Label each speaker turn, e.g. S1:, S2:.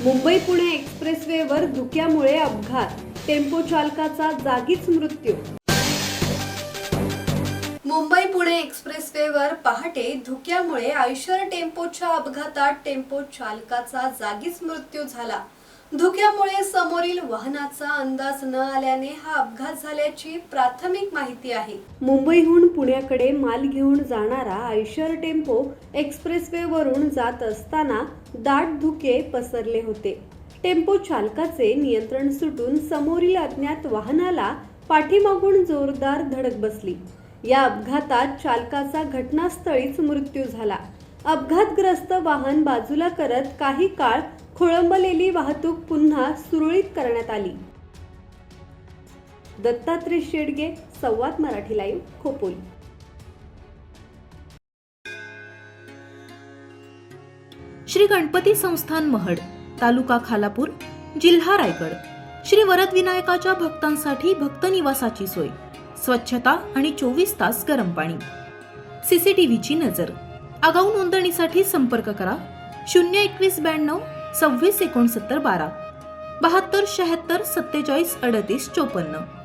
S1: मुंबई पुणे एक्सप्रेसवेवर धुक्यामुळे अपघात, टेम्पो चालकाचा जागीच मृत्यू। मुंबई पुणे एक्सप्रेसवेवर पहाटे धुक्यामुळे आयशर टेम्पोच्या अपघातात टेम्पो चालकाचा जागीच मृत्यू झाला। धुक्यामुळे समोरील वाहनाचा अंदाज न आल्याने हा अपघात झाल्याची प्राथमिक माहिती आहे। मुंबईहून पुण्याकडे माल घेऊन जाणारा आयशर टेम्पो एक्सप्रेसवेवरून जात असताना दाट धुके पसरले होते। टेम्पो चालकाचे नियंत्रण सुटून समोरील अज्ञात वाहनाला पाठीमागून जोरदार धडक बसली। या अपघातात चालकाचा घटनास्थळीच मृत्यू झाला। अपघातग्रस्त वाहन बाजूला करत काही काळ खोळंबलेली वाहतूक पुन्हा सुरळीत करण्यात आली। दत्तात्रय शेडगे, संवाद मराठी लाईव्ह, खोपोली।
S2: श्री गणपती संस्थान महड, तालुका खालापूर, जिल्हा रायगड। श्री वरदविनायकाच्या भक्तांसाठी भक्त निवासाची सोय, स्वच्छता आणि 24 तास गरम पाणी, सीसीटीव्हीची नजर। आगाऊ नोंदणीसाठी संपर्क करा 02192 26 69 12 72 76 47 38 54।